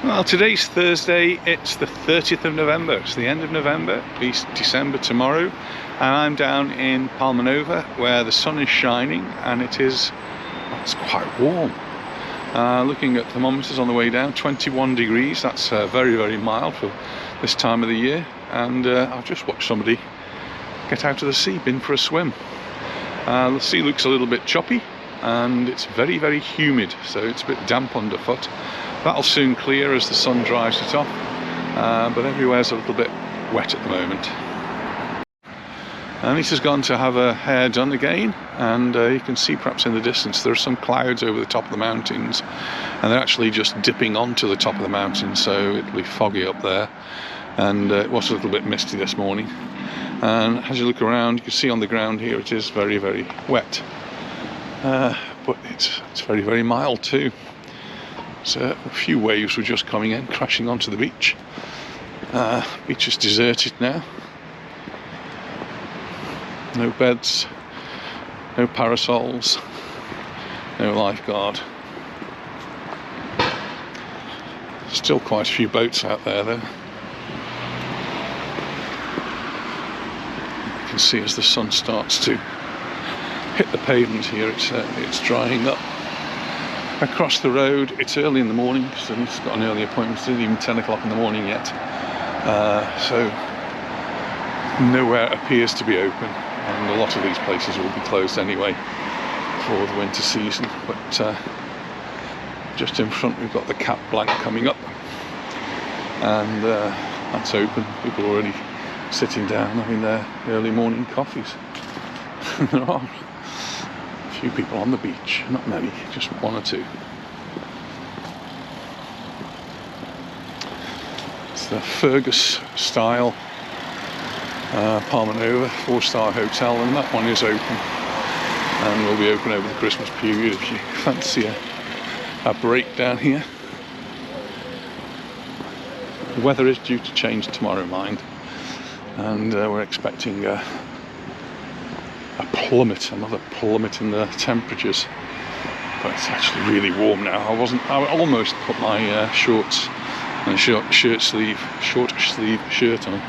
Well, today's Thursday, it's the 30th of November, it's the end of November, it's December tomorrow, and I'm down in Palmanova where the sun is shining and it's quite warm. Looking at thermometers on the way down, 21 degrees, that's very, very mild for this time of the year, and I've just watched somebody get out of the sea, been for a swim. The sea looks a little bit choppy and it's very, very humid, so it's a bit damp underfoot. That'll soon clear as the sun dries it off, but everywhere's a little bit wet at the moment. Anita's gone to have her hair done again, and you can see perhaps in the distance there are some clouds over the top of the mountains, and they're actually just dipping onto the top of the mountain, so it'll be foggy up there, and it was a little bit misty this morning. And as you look around, you can see on the ground here it is very, very wet, but it's very, very mild too. So a few waves were just coming in, crashing onto the beach. Beach is deserted now. No beds, no parasols, no lifeguard. Still quite a few boats out there though. You can see as the sun starts to hit the pavement here, it's drying up. Across the road, it's early in the morning, so Anita's got an early appointment. It's not even 10 o'clock in the morning yet, so nowhere appears to be open, and a lot of these places will be closed anyway for the winter season. But just in front we've got the Cap Blanc coming up, and that's open. People are already sitting down having their early morning coffees. There are few people on the beach, not many, just one or two. It's the Fergus style Palmanova 4-star hotel, and that one is open and will be open over the Christmas period if you fancy a break down here. The weather is due to change tomorrow, mind, and we're expecting another plummet in the temperatures, but it's actually really warm now. I almost put my shorts and short sleeve shirt on.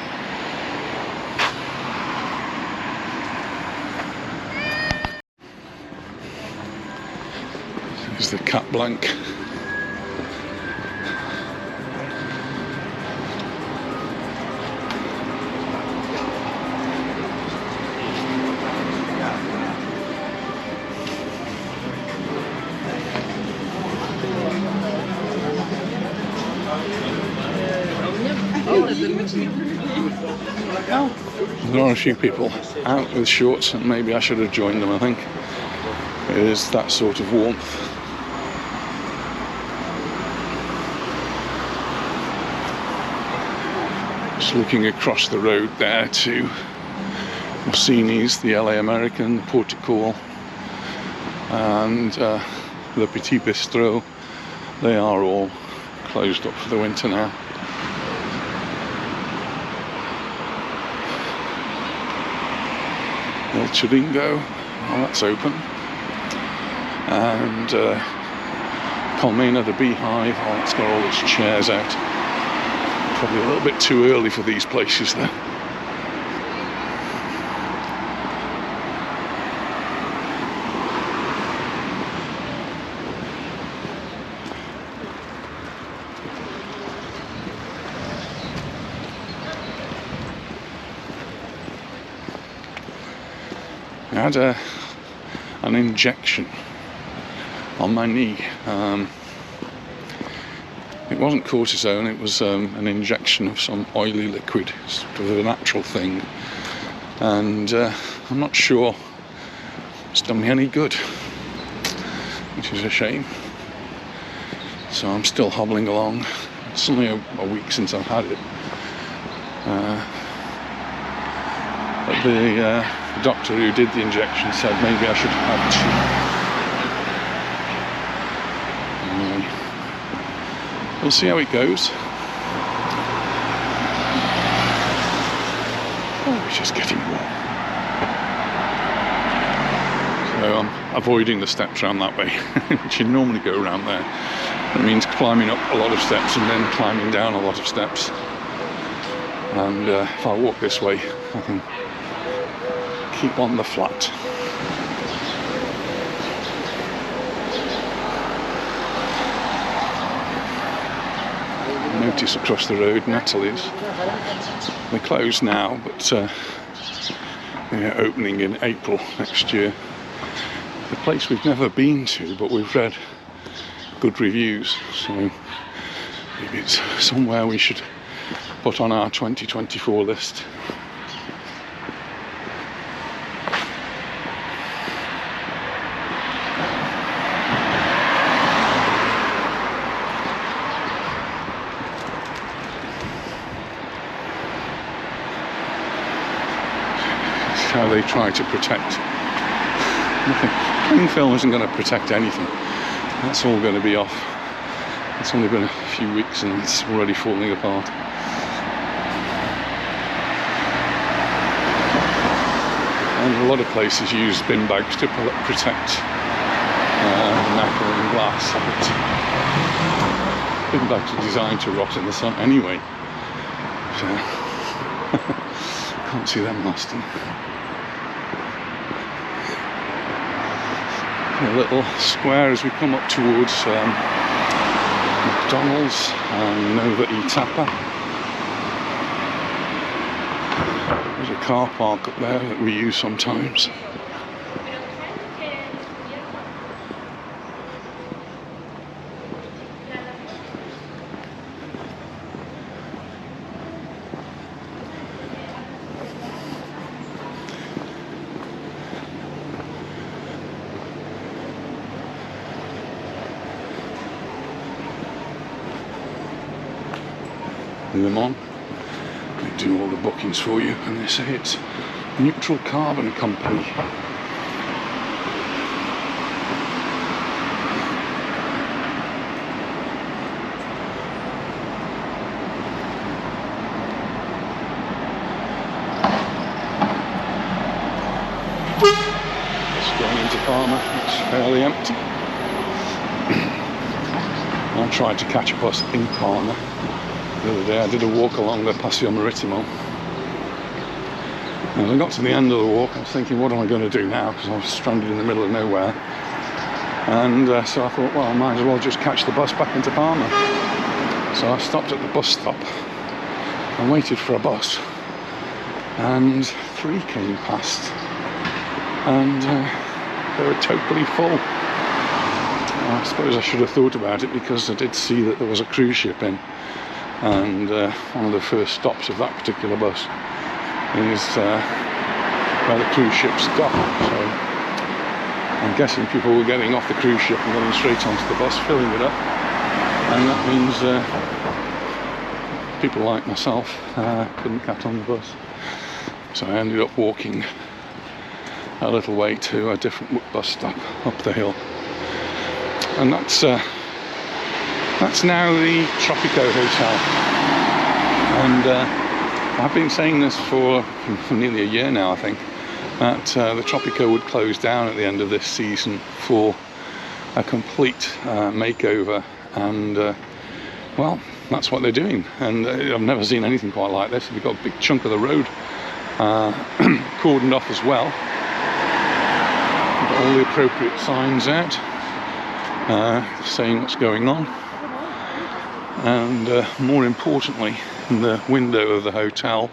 There's the Cap Blanc. There are a few people out with shorts, and maybe I should have joined them. I think it is that sort of warmth. Just looking across the road there to Rossini's, the LA American, the Portico, and Le Petit Bistro. They are all closed up for the winter now. El Chiringo, well, that's open, and Colmena, the Beehive, oh, it's got all its chairs out. Probably a little bit too early for these places though. I had an injection on my knee. It wasn't cortisone, it was an injection of some oily liquid, sort of a natural thing, and I'm not sure it's done me any good, which is a shame. So I'm still hobbling along. It's only a week since I've had it. But the doctor who did the injection said maybe I should have two. We'll see how it goes. Oh, it's just getting warm. So I'm avoiding the steps around that way, which you normally go around there. It means climbing up a lot of steps and then climbing down a lot of steps. And if I walk this way, I can keep on the flat. Notice across the road, Natalie's. They're closed now, but they're opening in April next year. The place we've never been to, but we've read good reviews, so maybe it's somewhere we should put on our 2024 list. It's how they try to protect nothing. Cling film isn't going to protect anything. That's all going to be off. It's only been a few weeks and it's already falling apart. And a lot of places use bin bags to protect nacre and glass. But bin bags are designed to rot in the sun anyway. So can't see them lasting. A little square as we come up towards McDonald's and Nova Etapa. There's a car park up there that we use sometimes. Them on, they do all the bookings for you, and they say it's Neutral Carbon Company. Just going into Palma, it's fairly empty. I tried to catch a bus in Palma the other day. I did a walk along the Paseo Maritimo. As I got to the end of the walk, I was thinking, what am I going to do now? Because I was stranded in the middle of nowhere. And so I thought, well, I might as well just catch the bus back into Palma. So I stopped at the bus stop and waited for a bus. And 3 came past. And they were totally full. I suppose I should have thought about it, because I did see that there was a cruise ship in. And one of the first stops of that particular bus is where the cruise ships dock. So I'm guessing people were getting off the cruise ship and going straight onto the bus, filling it up. And that means people like myself couldn't get on the bus. So I ended up walking a little way to a different bus stop up the hill. And that's now the Tropico Hotel. And I've been saying this for nearly a year now, I think, that the Tropico would close down at the end of this season for a complete makeover. And well, that's what they're doing. And I've never seen anything quite like this. We've got a big chunk of the road cordoned off as well. We've got all the appropriate signs out saying what's going on. And more importantly, in the window of the hotel,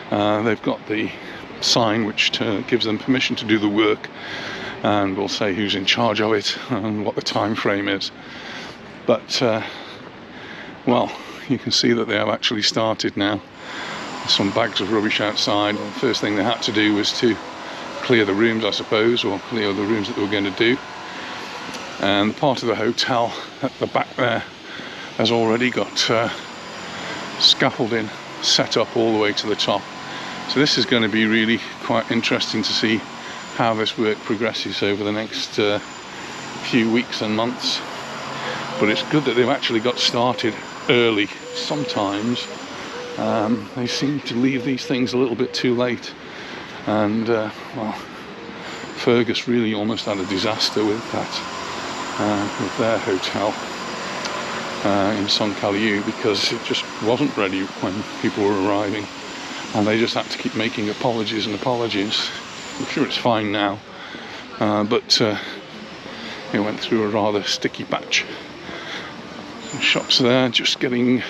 they've got the sign which gives them permission to do the work, and will say who's in charge of it and what the time frame is. But well, you can see that they have actually started now. There's some bags of rubbish outside. The first thing they had to do was to clear the rooms, I suppose, or clear the rooms that they were going to do. And part of the hotel at the back there has already got scaffolding set up all the way to the top. So this is going to be really quite interesting to see how this work progresses over the next few weeks and months. But it's good that they've actually got started early. Sometimes they seem to leave these things a little bit too late. And well, Fergus really almost had a disaster with that, with their hotel. in Son Caliu, because it just wasn't ready when people were arriving, and they just had to keep making apologies and apologies. I'm sure it's fine now, but it went through a rather sticky patch. The shops there just getting...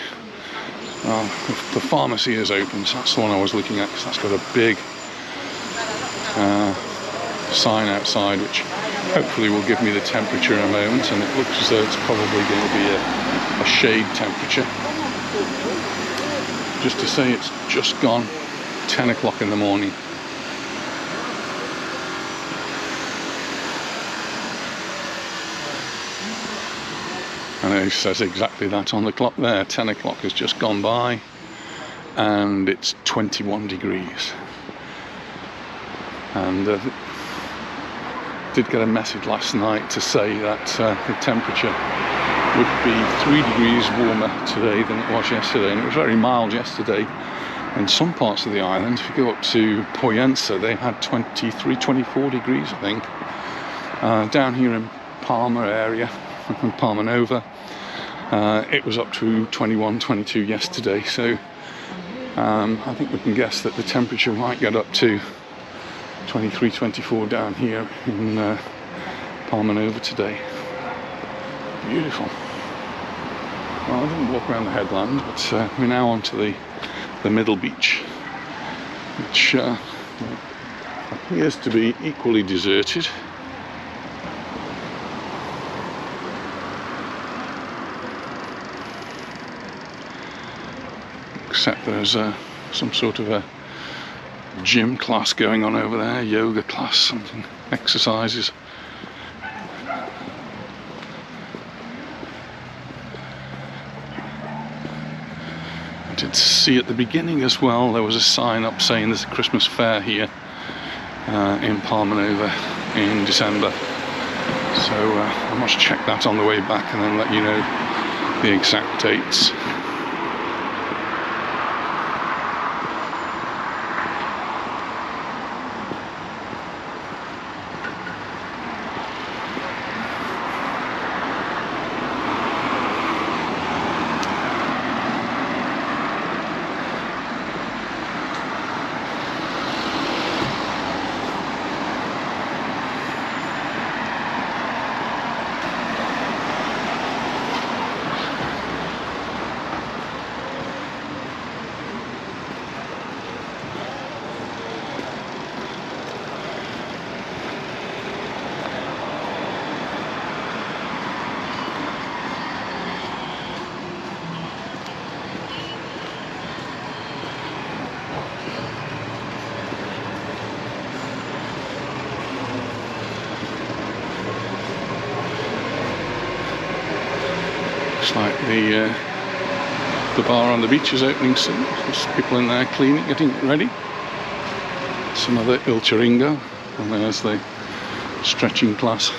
the pharmacy is open, so that's the one I was looking at, because that's got a big sign outside which hopefully will give me the temperature in a moment, and it looks as though it's probably going to be a shade temperature. Just to say, it's just gone 10 o'clock in the morning. And it says exactly that on the clock there. 10 o'clock has just gone by and it's 21 degrees. And did get a message last night to say that the temperature would be 3 degrees warmer today than it was yesterday, and it was very mild yesterday. In some parts of the island, if you go up to Poyensa, they had 23, 24 degrees, I think. Down here in Palma area, in Palmanova, it was up to 21, 22 yesterday, so I think we can guess that the temperature might get up to 23, 24 down here in Palmanova today. Beautiful. Well, I didn't walk around the headland, but we're now onto the middle beach, which appears to be equally deserted. Except there's some sort of a gym class going on over there, yoga class, something, exercises. I did see at the beginning as well, there was a sign up saying there's a Christmas fair here in Palmanova in December. So I must check that on the way back and then let you know the exact dates. Looks like the bar on the beach is opening soon. There's people in there cleaning, getting it ready. Some other Il Chiringo, and there's the stretching class.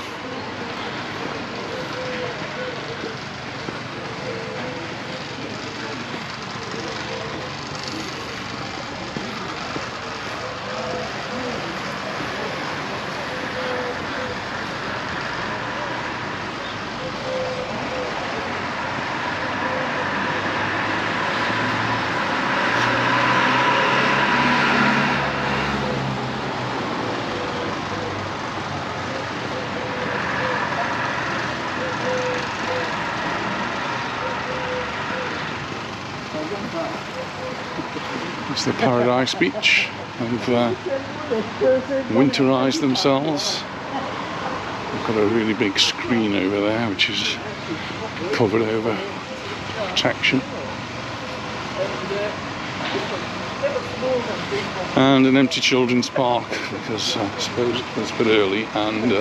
It's the Paradise Beach. They've winterized themselves. They've got a really big screen over there which is covered over protection. And an empty children's park, because I suppose it's a bit early and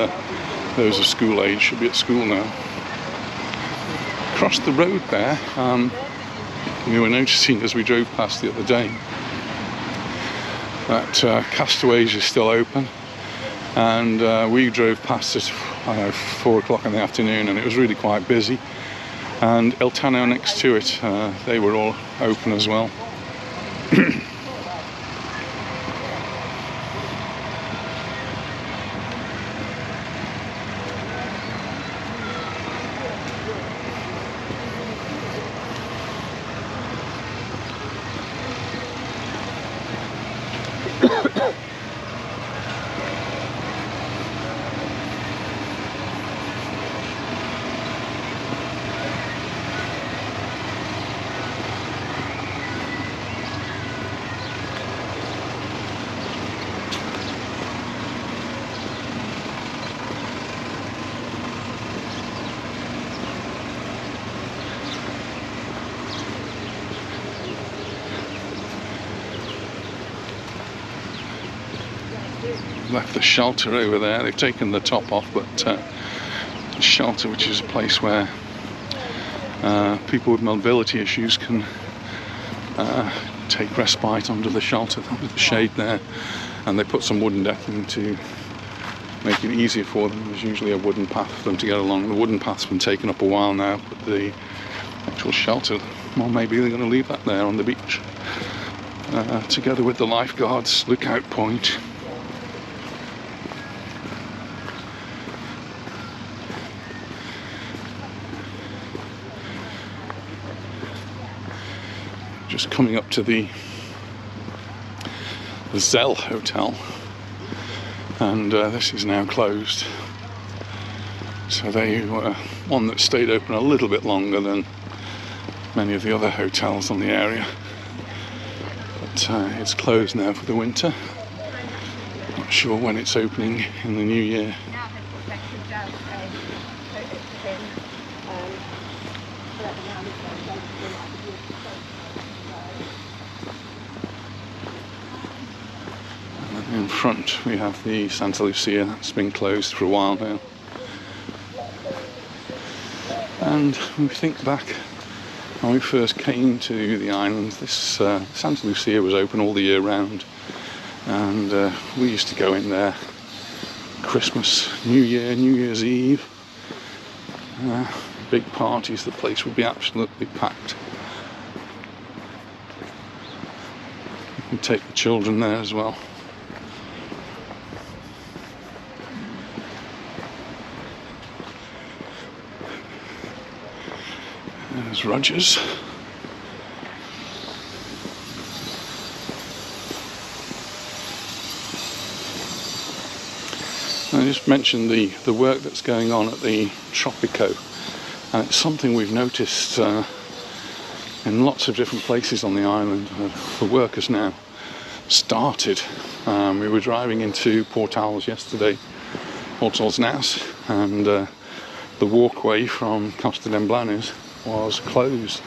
those of school age should be at school now. Across the road there, we were noticing as we drove past the other day that Castaways is still open, and we drove past it 4 o'clock in the afternoon and it was really quite busy, and El Tano next to it, they were all open as well. left the shelter over there. They've taken the top off, but the shelter, which is a place where people with mobility issues can take respite under the shelter, under the shade there, and they put some wooden decking to make it easier for them. There's usually a wooden path for them to get along. The wooden path's been taken up a while now, but the actual shelter, well, maybe they're going to leave that there on the beach, together with the lifeguards lookout point. Just coming up to the Zell Hotel, and this is now closed. So they were one that stayed open a little bit longer than many of the other hotels on the area, but it's closed now for the winter. Not sure when it's opening in the new year. In front we have the Santa Lucia. That's been closed for a while now. And when we think back when we first came to the island, this Santa Lucia was open all the year round, and we used to go in there Christmas, New Year, New Year's Eve, big parties. The place would be absolutely packed. You can take the children there as well. There's Rogers. I just mentioned the work that's going on at the Tropico, and it's something we've noticed in lots of different places on the island. The work has now started. We were driving into Portals yesterday, Portals Naus, and the walkway from Costa d'Emblanes was closed,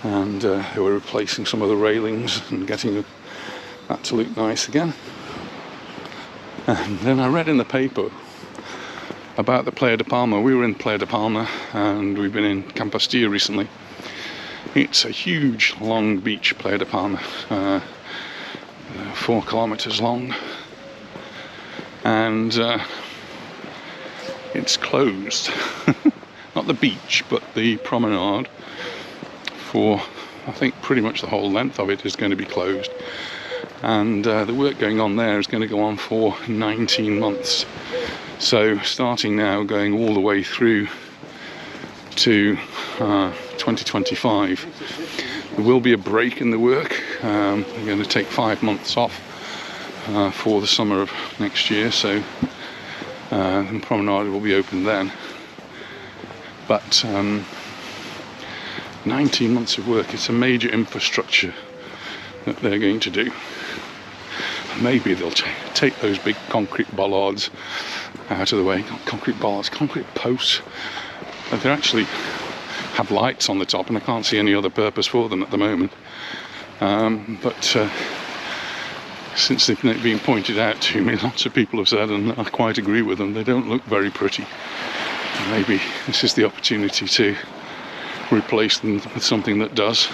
and they were replacing some of the railings and getting that to look nice again. And then I read in the paper about the Playa de Palma. We were in Playa de Palma, and we've been in Compostela recently. It's a huge, long beach, Playa de Palma, 4 kilometers long, and it's closed. Not the beach, but the promenade, for I think pretty much the whole length of it is going to be closed. And the work going on there is going to go on for 19 months. So starting now, going all the way through to 2025. There will be a break in the work. We're going to take 5 months off for the summer of next year, so the promenade will be open then. But 19 months of work, it's a major infrastructure that they're going to do. Maybe they'll take those big concrete bollards out of the way. Not concrete bollards, concrete posts. They actually have lights on the top, and I can't see any other purpose for them at the moment. But since they've been pointed out to me, lots of people have said, and I quite agree with them, they don't look very pretty. Maybe this is the opportunity to replace them with something that does.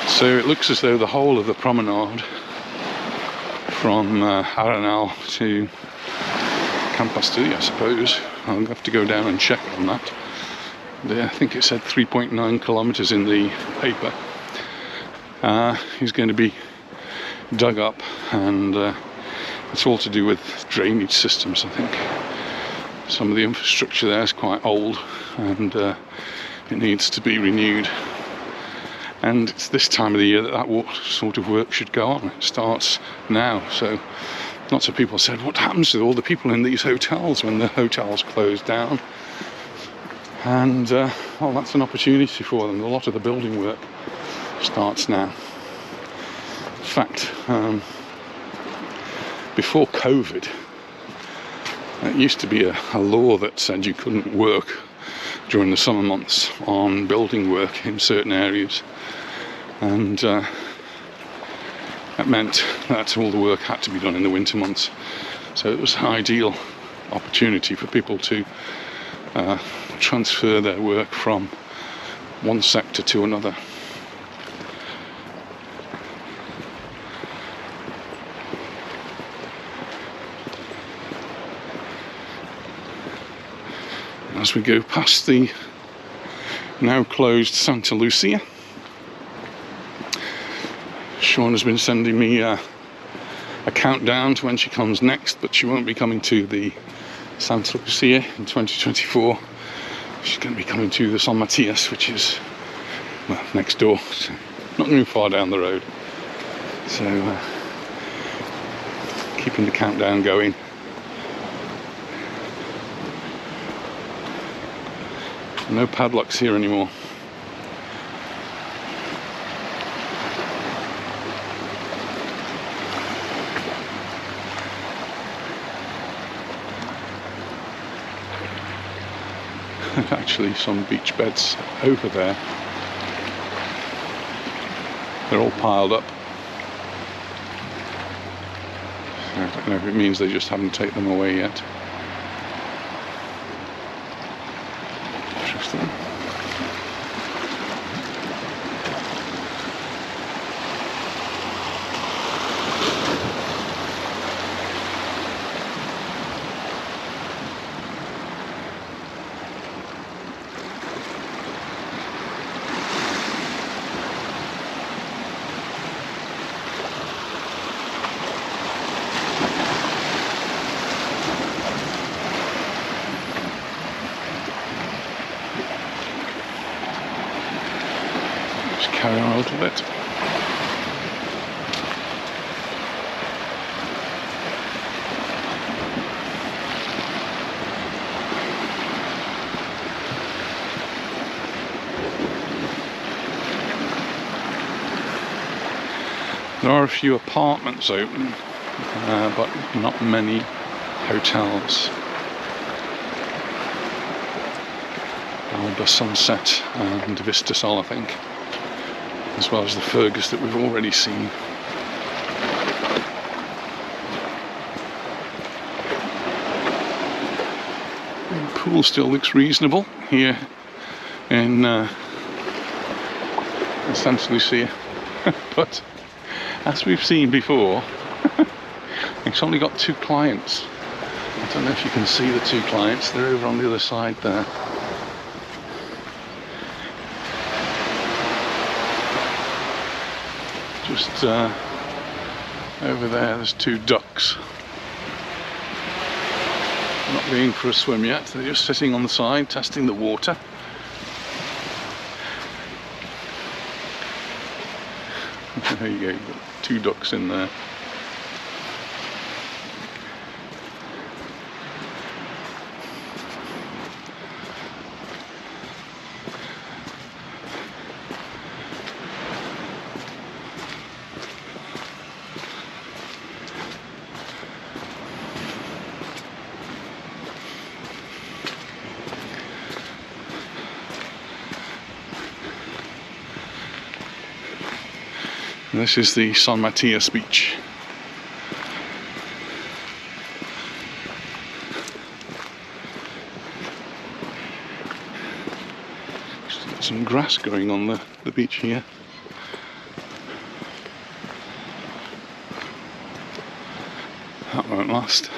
So it looks as though the whole of the promenade from Arenal to Compostela, I suppose, I'll have to go down and check on that. I think it said 3.9 kilometers in the paper, is going to be dug up, and it's all to do with drainage systems, I think. Some of the infrastructure there is quite old, and it needs to be renewed. And it's this time of the year that sort of work should go on. It starts now, so lots of people said, what happens to all the people in these hotels when the hotels close down? And well, that's an opportunity for them. A lot of the building work starts now. In fact, before COVID, it used to be a law that said you couldn't work during the summer months on building work in certain areas, and That meant that all the work had to be done in the winter months. So it was an ideal opportunity for people to transfer their work from one sector to another. As we go past the now closed Santa Lucia, Sean has been sending me a countdown to when she comes next, but she won't be coming to the Santa Lucia in 2024. She's going to be coming to the San Matias, which is, well, next door, so not going far down the road. So keeping the countdown going. No padlocks here anymore. Actually, some beach beds over there. They're all piled up. So I don't know if it means they just haven't taken them away yet. Interesting. Carry on a little bit. There are a few apartments open, but not many hotels. Alba Sunset and Vista Sol, I think, as well as the Fergus that we've already seen. The pool still looks reasonable here in Santa Lucia, but as we've seen before, it's only got 2 clients. I don't know if you can see the 2 clients, they're over on the other side there. Just over there, there's 2 ducks. Not going for a swim yet, they're just sitting on the side, testing the water. There you go, you've got 2 ducks in there. This is the San Matias beach. Still got some grass growing on the beach here. That won't last.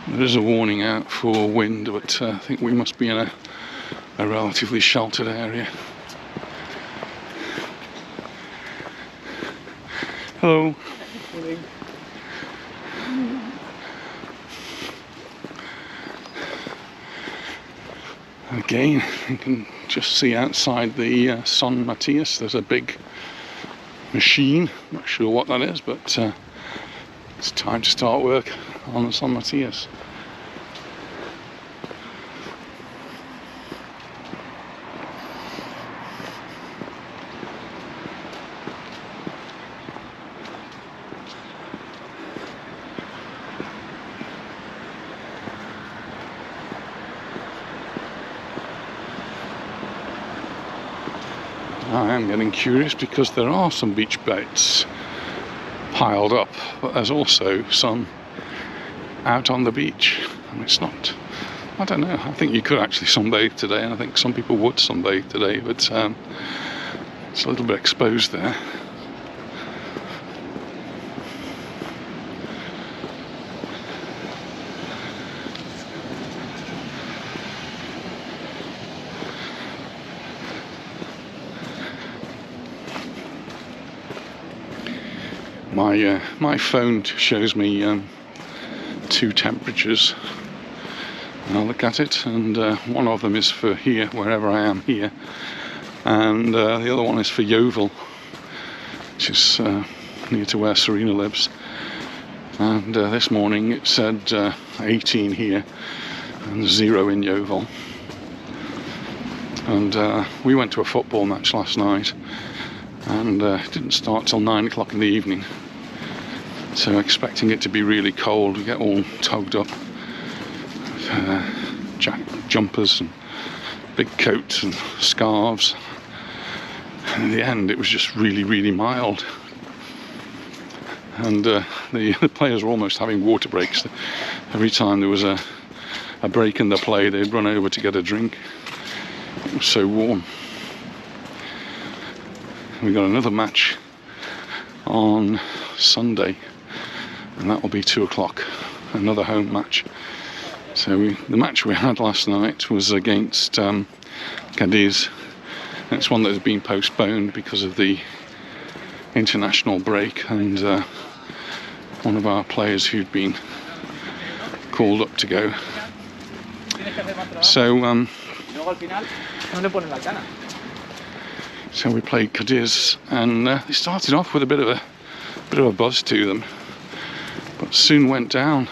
There is a warning out for wind, but I think we must be in a relatively sheltered area. Hello. Again, you can just see outside the San Matias, there's a big machine. Not sure what that is, but it's time to start work on the San Matias. I am getting curious because there are some beach baits piled up, but there's also some out on the beach, and it's not, I don't know, I think you could actually sunbathe today, and I think some people would sunbathe today, but it's a little bit exposed there. My phone shows me 2 temperatures, and I'll look at it, and one of them is for here, wherever I am here, and the other one is for Yeovil, which is near to where Serena lives, and this morning it said 18 here and 0 in Yeovil. And we went to a football match last night, and it didn't start till 9 o'clock in the evening, so expecting it to be really cold. We get all togged up, jumpers and big coats and scarves, and in the end it was just really mild, and the players were almost having water breaks. Every time there was a break in the play, they'd run over to get a drink. It was so warm. We got another match on Sunday, and that will be 2 o'clock, another home match. So the match we had last night was against Cadiz. It's one that has been postponed because of the international break, and one of our players who'd been called up to go. So we played Cadiz, and they started off with a bit of a buzz to them, but soon went down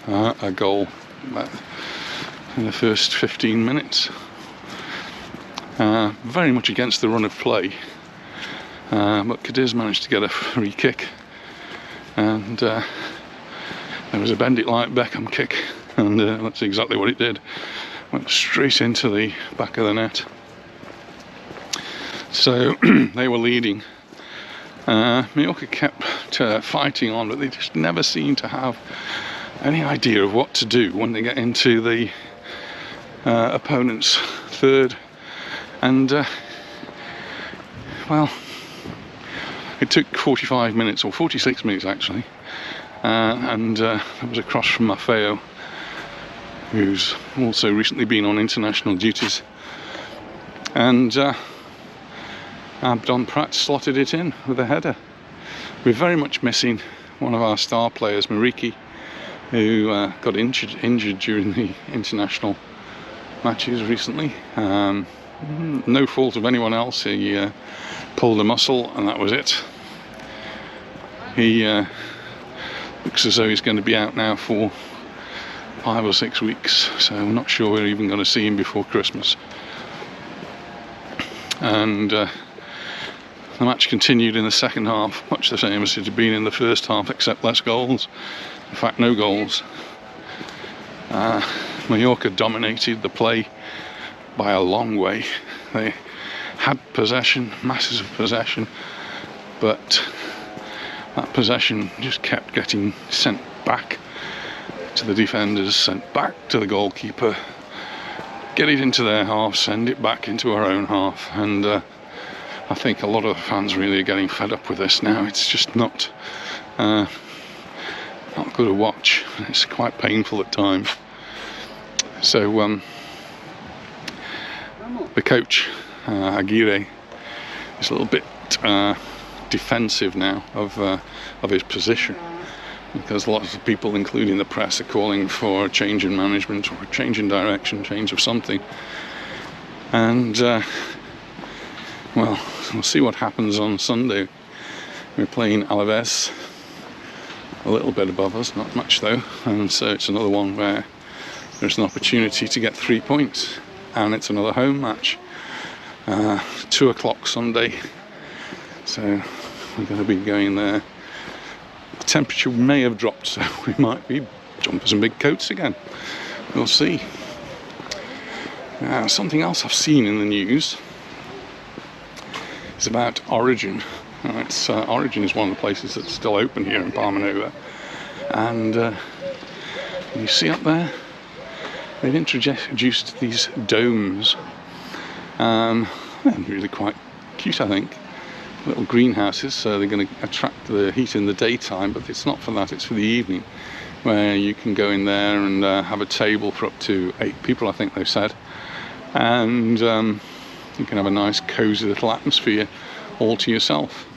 a goal in the first 15 minutes. Very much against the run of play, but Cadiz managed to get a free kick, and there was a bend it like Beckham kick, and that's exactly what it did. Went straight into the back of the net. So they were leading. Mallorca kept fighting on, but they just never seemed to have any idea of what to do when they get into the opponent's third. And well, it took 45 minutes, or 46 minutes actually, and there was a cross from Maffeo, who's also recently been on international duties, and Abdon Pratt slotted it in with a header. We're very much missing one of our star players, Mariki, who got injured during the international matches recently. No fault of anyone else. He pulled a muscle, and that was it. He looks as though he's going to be out now for 5 or 6 weeks, so I'm not sure we're even going to see him before Christmas. And the match continued in the second half, much the same as it had been in the first half, except less goals. In fact, no goals. Mallorca dominated the play by a long way. They had possession, masses of possession, but that possession just kept getting sent back to the defenders, sent back to the goalkeeper, get it into their half, send it back into our own half, and I think a lot of the fans really are getting fed up with this now. It's just not good to watch. It's quite painful at times. So the coach, Aguirre, is a little bit defensive now of his position, because lots of people, including the press, are calling for a change in management or a change in direction, change of something. And well, we'll see what happens on Sunday. We're playing Alaves, a little bit above us, not much though, and so it's another one where there's an opportunity to get 3 points, and it's another home match. 2 o'clock Sunday, so we're going to be going there. The temperature may have dropped, so we might be jumpers and big coats again. We'll see. Something else I've seen in the news It's about Origin. Origin is one of the places that's still open here in Palmanova, and you see up there they've introduced these domes. They're really quite cute, I think. Little greenhouses, so they're going to attract the heat in the daytime, but it's not for that, it's for the evening, where you can go in there and have a table for up to 8 people, I think they've said, and you can have a nice cozy little atmosphere all to yourself.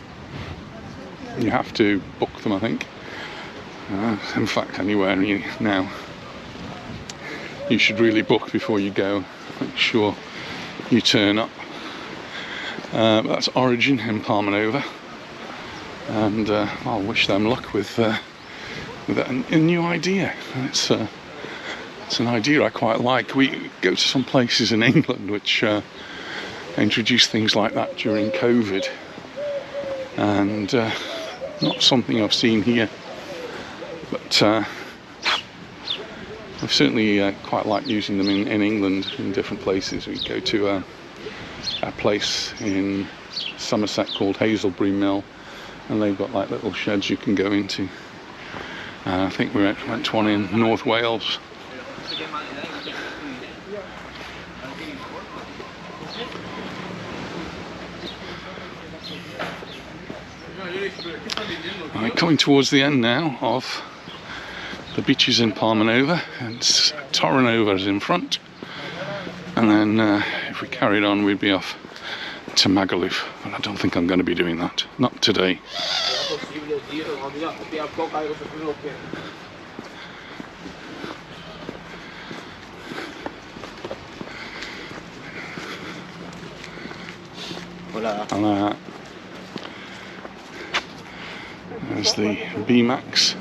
You have to book them, I think. In fact, anywhere now you should really book before you go. Make sure you turn up. But that's Origin in Palmanova, and I'll wish them luck with a new idea. It's an idea I quite like. We go to some places in England which introduced things like that during COVID, and not something I've seen here, but I've certainly quite liked using them in England in different places. We go to a place in Somerset called Hazelbury Mill, and they've got like little sheds you can go into. I think we went to one in North Wales. Right, coming towards the end now of the beaches in Palmanova, and Torrenova is in front, and then if we carried on we'd be off to Magaluf, but I don't think I'm going to be doing that, not today. Hola. There's the B-Max.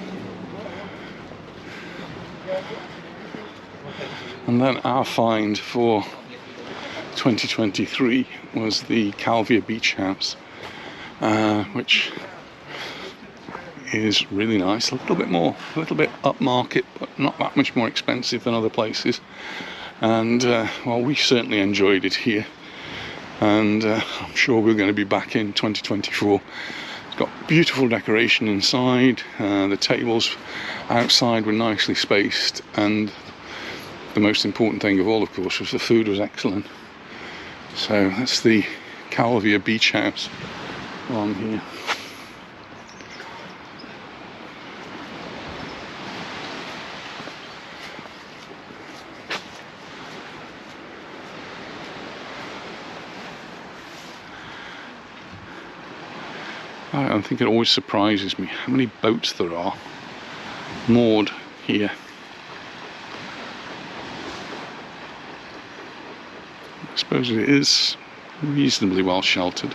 And then our find for 2023 was the Calvia Beach House, which is really nice. A little bit upmarket, but not that much more expensive than other places. And well, we certainly enjoyed it here, and I'm sure we're going to be back in 2024. It's got beautiful decoration inside. The tables outside were nicely spaced, and the most important thing of all, of course, was the food was excellent. So that's the Calvia Beach House on here. I think it always surprises me how many boats there are moored here. I suppose it is reasonably well sheltered.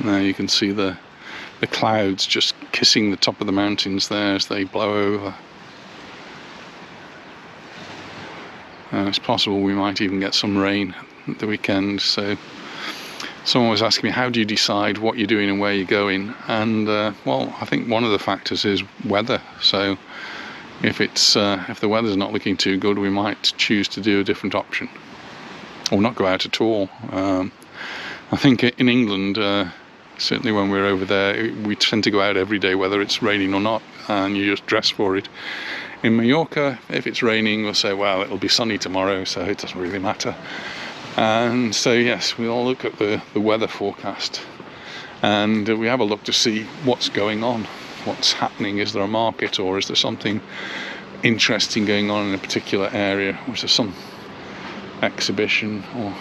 Now you can see the clouds just kissing the top of the mountains there as they blow over. It's possible we might even get some rain at the weekend. So someone was asking me, how do you decide what you're doing and where you're going? And well, I think one of the factors is weather. So if the weather's not looking too good, we might choose to do a different option or not go out at all. I think in England, certainly when we're over there, we tend to go out every day, whether it's raining or not, and you just dress for it. In Mallorca, if it's raining, we'll say, well, it'll be sunny tomorrow, so it doesn't really matter. And so, yes, we'll look at the weather forecast, and we have a look to see what's going on, what's happening. Is there a market, or is there something interesting going on in a particular area? Or is there some exhibition or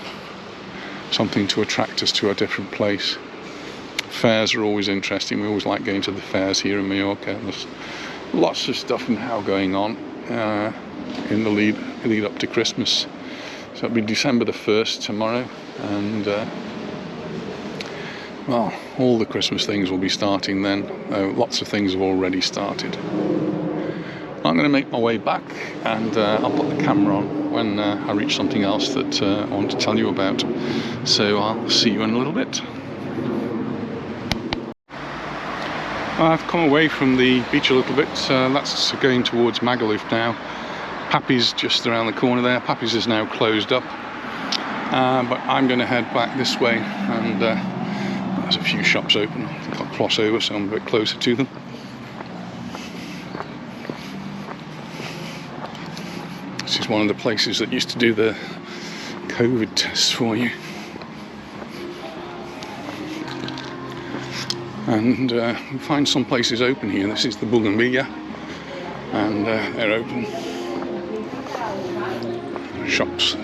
something to attract us to a different place? Fairs are always interesting. We always like going to the fairs here in Mallorca. There's lots of stuff now going on in the lead up to Christmas. So it'll be December the 1st tomorrow, and well, all the Christmas things will be starting then. Lots of things have already started. I'm going to make my way back, and I'll put the camera on when I reach something else that I want to tell you about. So I'll see you in a little bit. I've come away from the beach a little bit, that's going towards Magaluf now. Pappy's just around the corner there. Pappy's is now closed up, but I'm going to head back this way, and there's a few shops open. I think I'll cross over so I'm a bit closer to them. This is one of the places that used to do the COVID tests for you. And we find some places open here. This is the Bougainvillea, and they're open. Shops.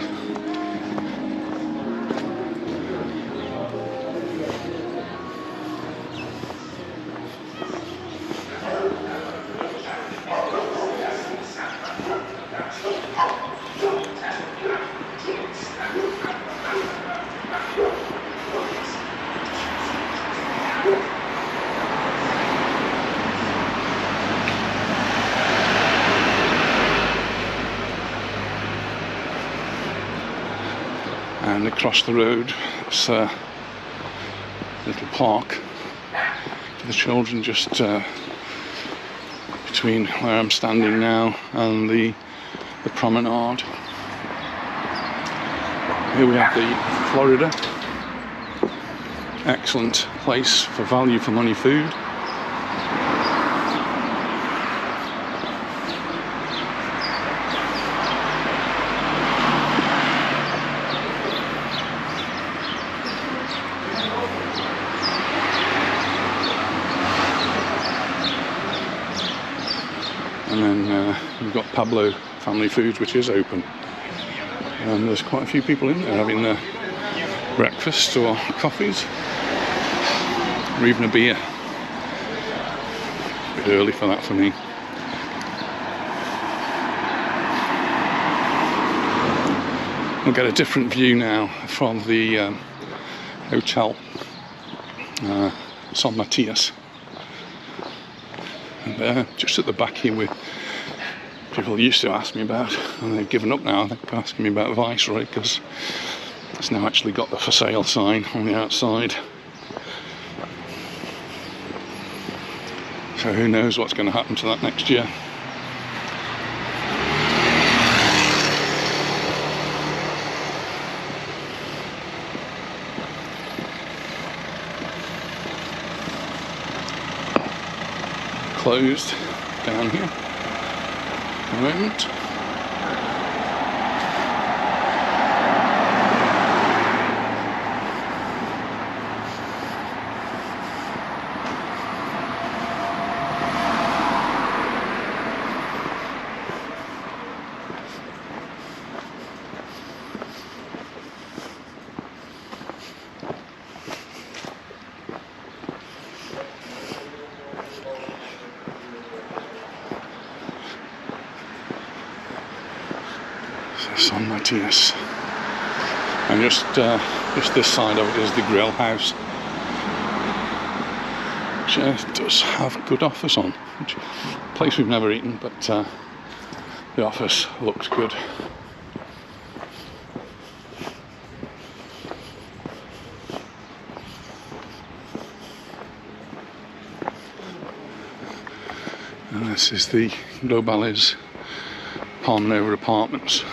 And across the road, it's a little park for the children, just between where I'm standing now and the promenade. Here we have the Florida. Excellent place for value for money food. And then we've got Pablo Family Foods, which is open. And there's quite a few people in there having their breakfast or coffees, or even a beer. A bit early for that for me. We'll get a different view now from the hotel San Matias. And just at the back here, with people used to ask me about, and they've given up now, they're asking me about Viceroy, because it's now actually got the for sale sign on the outside. So who knows what's going to happen to that next year. Closed down here at the moment. San Matias, and just this side of it is the grill house, which does have good offers on. Which, a place we've never eaten, but the offers looked good. And this is the Baleares Palmanova apartments.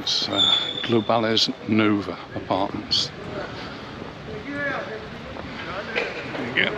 It's Baleares Nova apartments. There you go.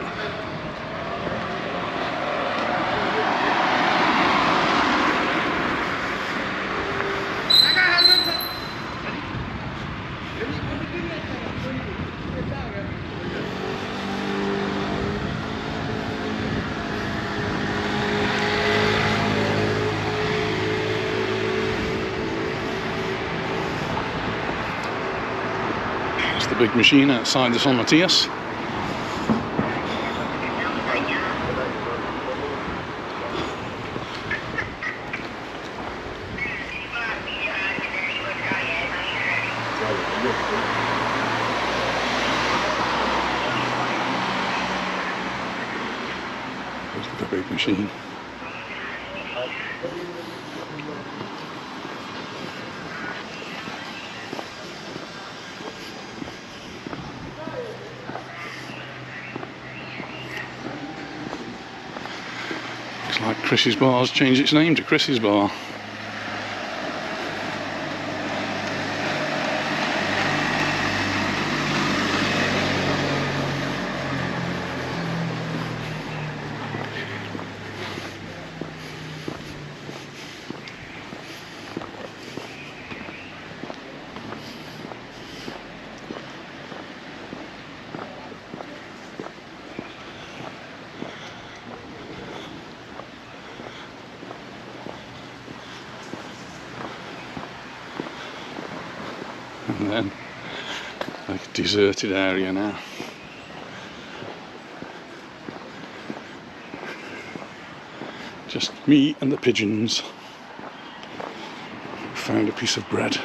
The big machine outside the San Matias. There's the big machine. Like Chris's Bar's changed its name to Chris's Bar. And then a deserted area now. Just me and the pigeons. Found a piece of bread.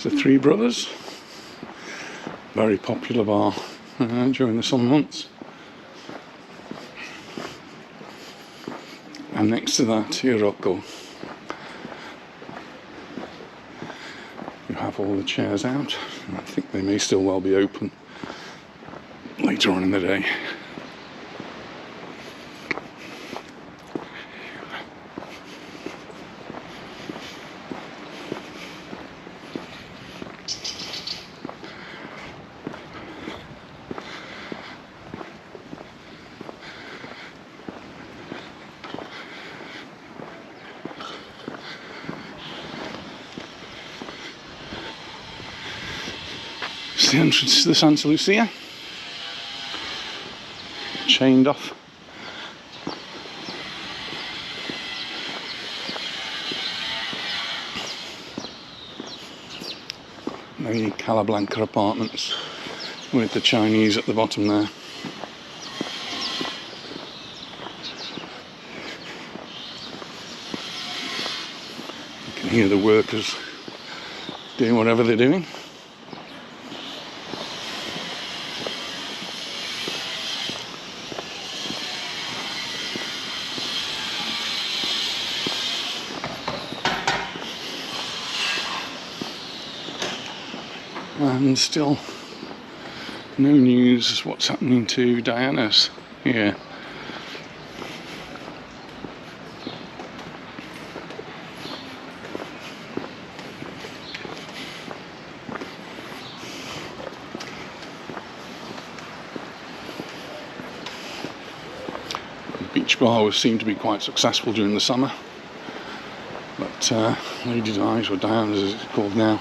The Three Brothers, very popular bar during the summer months. And next to that, Majorca. You have all the chairs out. I think they may still well be open later on in the day. It's the entrance to the Santa Lucia, chained off. The Calablanca apartments with the Chinese at the bottom there. You can hear the workers doing whatever they're doing. And still no news what's happening to Diana's here. The beach bar seemed to be quite successful during the summer, but Ladies' Eyes, or Diana's as it's called now,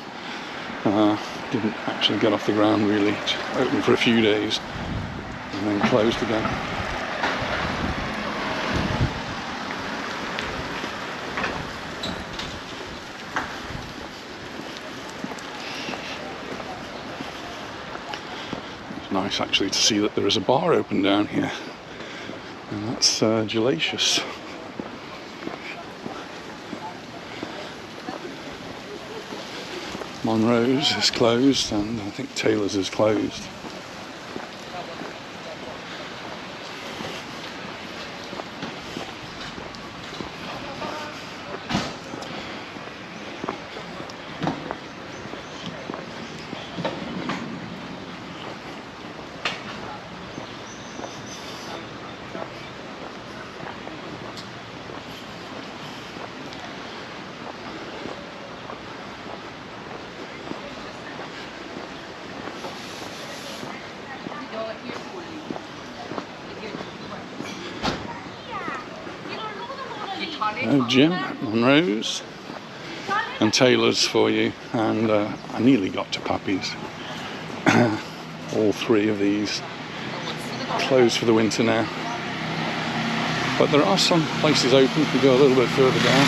didn't actually get off the ground really. It's open for a few days and then closed again. It's nice actually to see that there is a bar open down here, and that's Gelacious. Monroe's is closed, and I think Taylor's is closed. Jim, Monroe's and Taylor's for you, and I nearly got to Pappy's. All three of these closed for the winter now. But there are some places open if you go a little bit further down,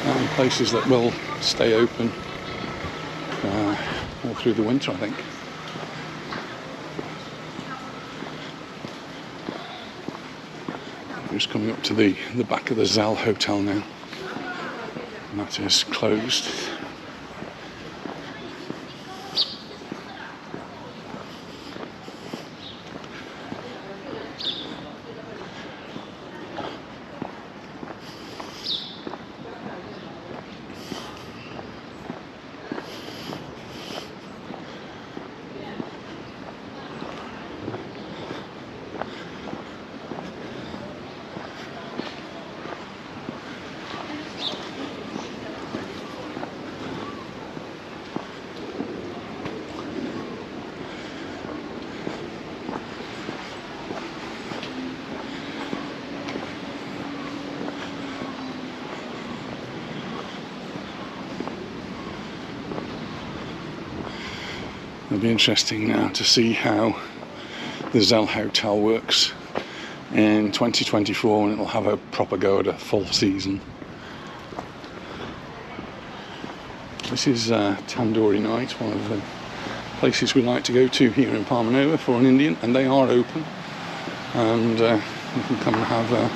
and places that will stay open all through the winter, I think. We're just coming up to the back of the Zell Hotel now, and that is closed. It'll be interesting now to see how the Zell Hotel works in 2024 when it'll have a proper go at a full season. This is Tandoori Night, one of the places we like to go to here in Palmanova for an Indian, and they are open, and you can come and have a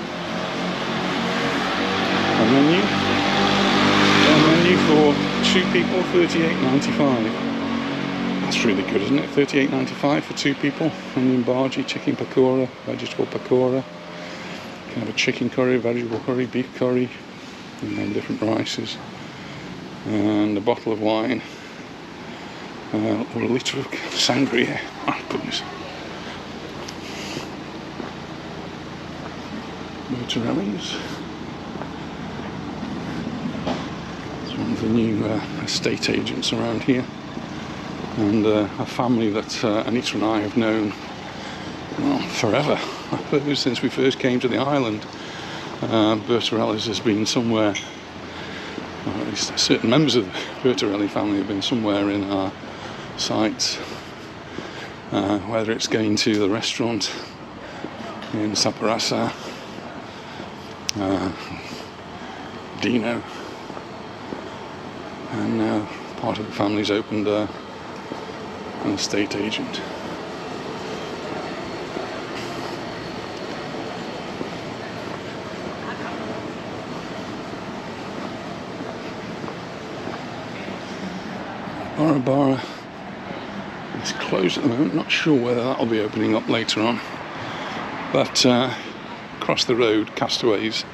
menu for 2 people, $38.95. That's really good, isn't it? $38.95 for 2 people. Onion bhaji, chicken pakora, vegetable pakora. You can have a chicken curry, vegetable curry, beef curry, and then different rices. And a bottle of wine, or a litre of sangria. Oh goodness. Mozzarellas. It's one of the new estate agents around here. And a family that Anita and I have known, well, forever. I suppose since we first came to the island. Bertorelli's has been somewhere, or at least certain members of the Bertorelli family have been somewhere in our sights. Whether it's going to the restaurant in Saparasa, Dino, and now part of the family's opened an estate agent. Bara is closed at the moment, not sure whether that'll be opening up later on. But across the road, Castaways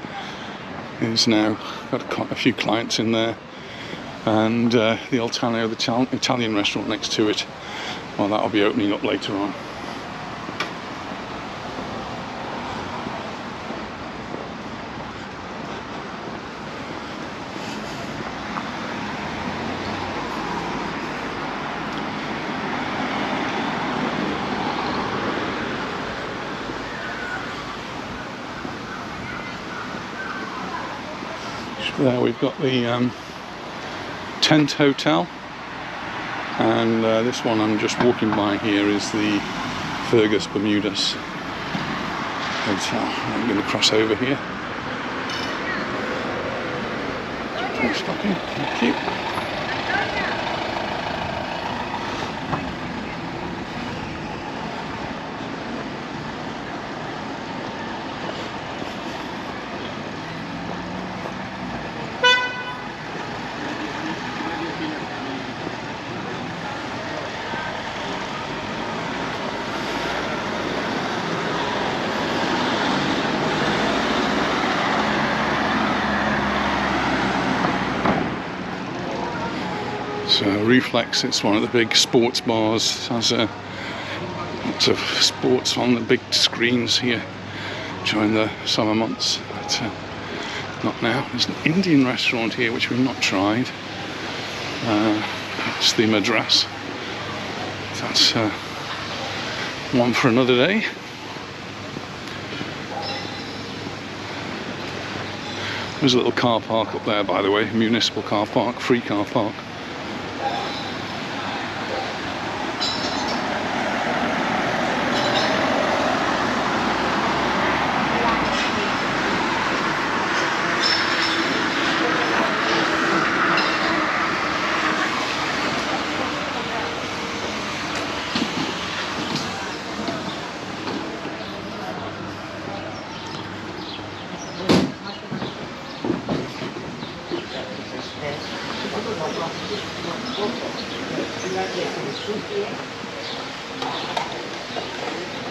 is now got a few clients in there, and the Altano, the Italian restaurant next to it, well, that'll be opening up later on. There we've got the tent hotel, and this one I'm just walking by here is the Fergus Bermudas hotel. I'm going to cross over here. Thanks, Poppy. Thank you. So Reflex, it's one of the big sports bars, has lots of sports on the big screens here during the summer months, but not now. There's an Indian restaurant here which we've not tried. It's the Madras. That's one for another day. There's a little car park up there, by the way, municipal car park, free car park.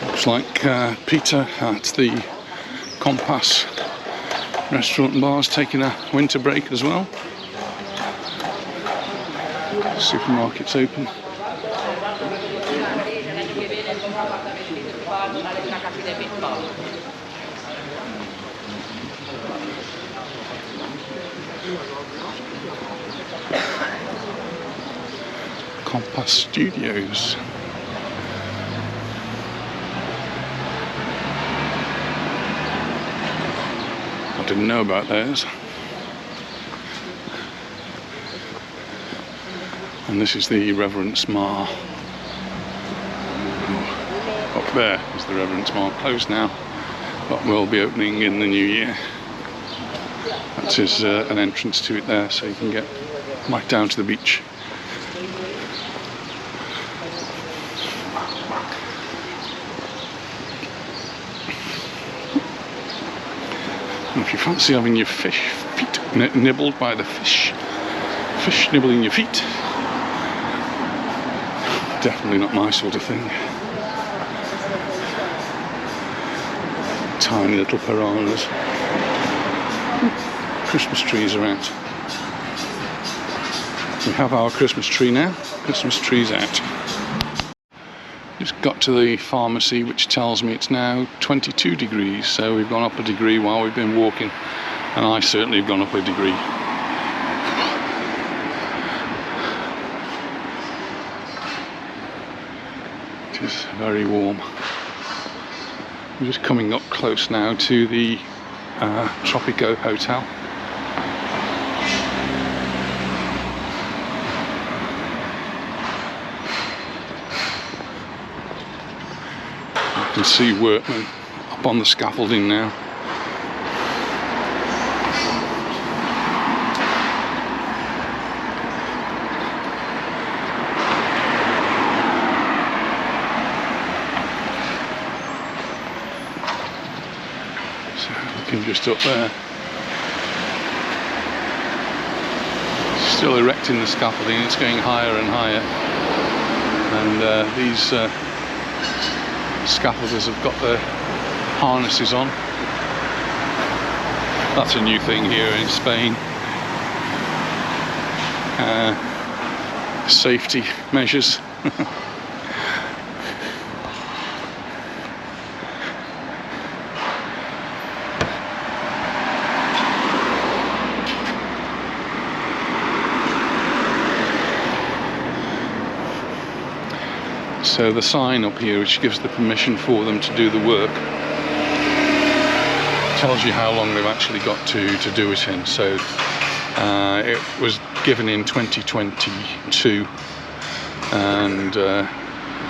Looks like Peter at the Compass restaurant and bars taking a winter break as well. Supermarket's open. Compass Studios. I didn't know about those. And this is the Reverence Mar. Up there is the Reverence Mar, closed now, but will be opening in the new year. That is an entrance to it there, so you can get right down to the beach. And if you fancy having your feet nibbled by the fish nibbling your feet, definitely not my sort of thing. Tiny little piranhas. Christmas trees are out. We have our Christmas tree now. Christmas tree's out. Just got to the pharmacy, which tells me it's now 22 degrees, so we've gone up a degree while we've been walking, and I certainly have gone up a degree. It is very warm. We're just coming up close now to the Tropico Hotel. You can see workmen up on the scaffolding now. Just up there, still erecting the scaffolding. It's going higher and higher, and these scaffolders have got their harnesses on. That's a new thing here in Spain. Safety measures. So the sign up here, which gives the permission for them to do the work, tells you how long they've actually got to do it in. So it was given in 2022 and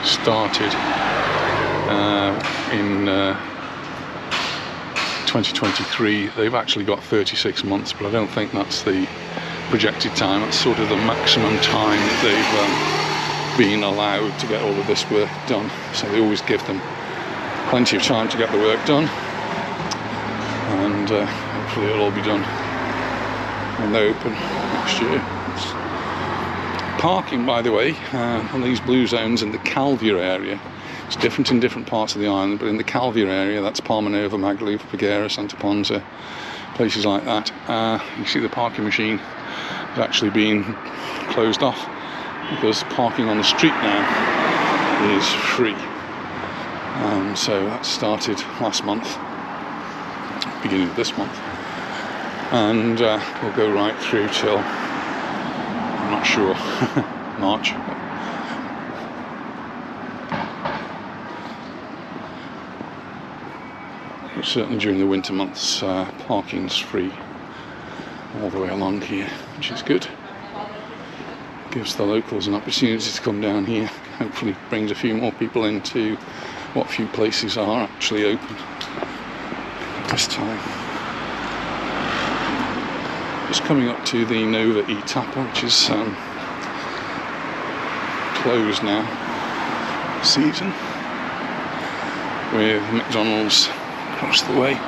started in 2023. They've actually got 36 months, but I don't think that's the projected time. That's sort of the maximum time that they've being allowed to get all of this work done. So they always give them plenty of time to get the work done, and hopefully it'll all be done when they open next year. Parking, by the way, on these blue zones in the Calvia area, it's different in different parts of the island, but in the Calvia area, that's Palmanova, Magaluf, Baleares, Santa Ponsa, places like that, you see the parking machine has actually been closed off, because parking on the street now is free. So that started last month, beginning of this month, and will go right through till, I'm not sure, March. But certainly during the winter months, parking's free all the way along here, which is good. Gives the locals an opportunity to come down here. Hopefully brings a few more people into what few places are actually open at this time. Just coming up to the Nova Etapa, which is closed now season, with McDonald's across the way.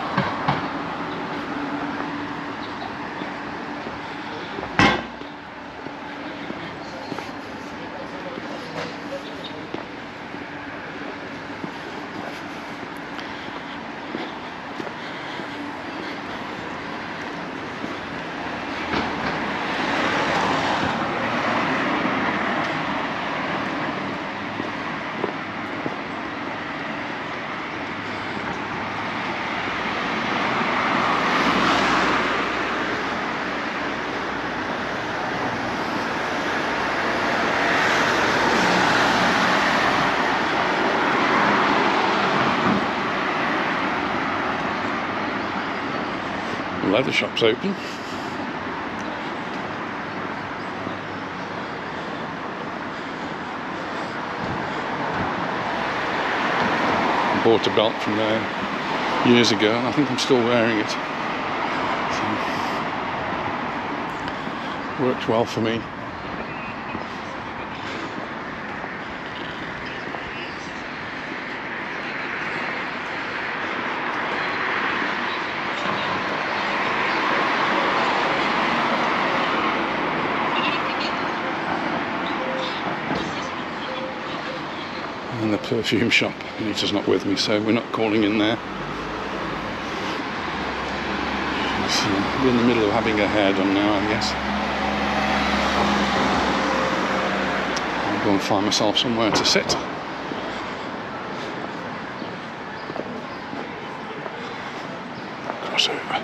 leather shop's open. I bought a belt from there years ago and I think I'm still wearing it. So, worked well for me. And the perfume shop. Anita's not with me, so we're not calling in there. So we're in the middle of having a hair done now, I guess. I'll go and find myself somewhere to sit. Cross over.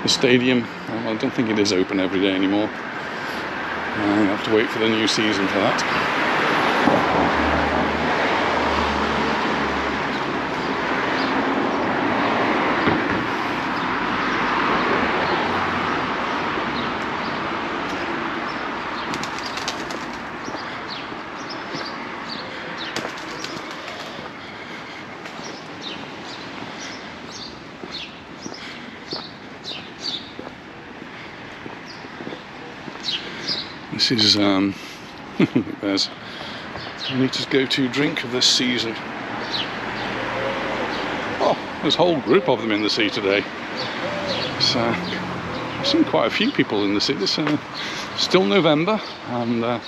The stadium, well, I don't think it is open every day anymore. I have to wait for the new season for that. This is there's Anita's go-to drink of this season. Oh, there's a whole group of them in the sea today. So I've seen quite a few people in the sea. It's still November, and well,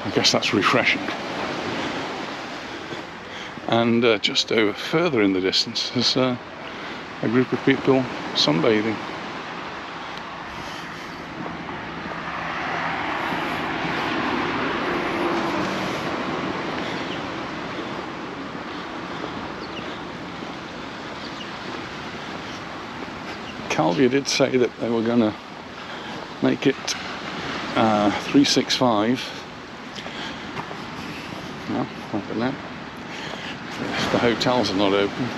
I guess that's refreshing. And just over further in the distance there's a group of people sunbathing. Calvia did say that they were going to make it 365. No, I don't know. If the hotels are not open,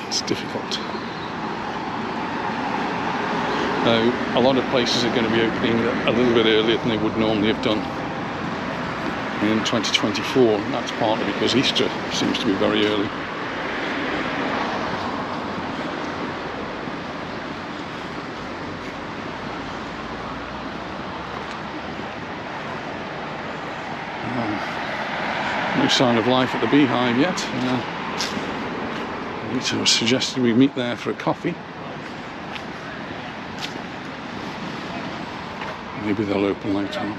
it's difficult. Now, a lot of places are going to be opening a little bit earlier than they would normally have done in 2024, and that's partly because Easter seems to be very early. No sign of life at the Beehive yet. Anita suggested we meet there for a coffee. Maybe they'll open later on.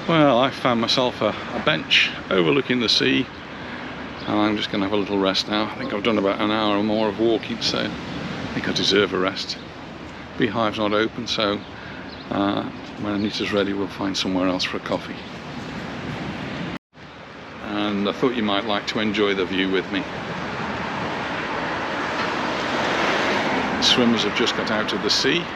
Well, I found myself a bench overlooking the sea, and I'm just going to have a little rest now. I think I've done about an hour or more of walking, so I think I deserve a rest. Beehive's not open, so when Anita's ready we'll find somewhere else for a coffee. And I thought you might like to enjoy the view with me. The swimmers have just got out of the sea.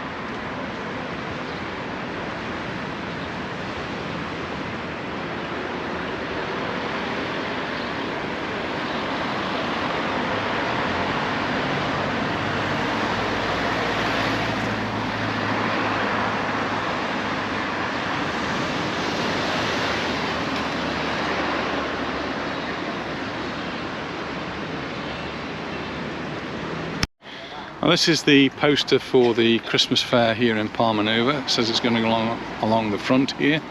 Well, this is the poster for the Christmas fair here in Palmanova. It says it's going to go along the front here,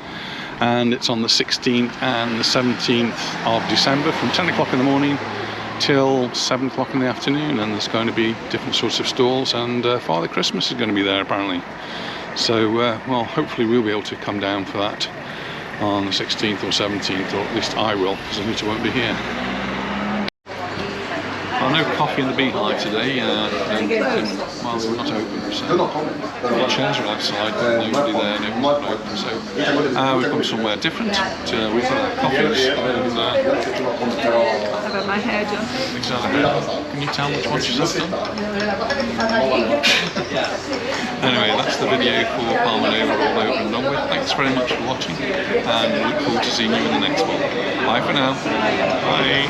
and it's on the 16th and the 17th of December from 10 o'clock in the morning till 7 o'clock in the afternoon, and there's going to be different sorts of stalls, and Father Christmas is going to be there apparently. So well, hopefully we'll be able to come down for that on the 16th or 17th, or at least I will, because Anita won't be here. Well, no coffee in the beehive today, well, we're not open, so the chairs are outside, but nobody there, nobody's not open, so we've come somewhere different. We've got our coffees, and How about my hair done? can you tell which one she's done? Anyway, that's the video for Palmanova all over and done with. Thanks very much for watching, and we look forward to seeing you in the next one. Bye for now. Bye.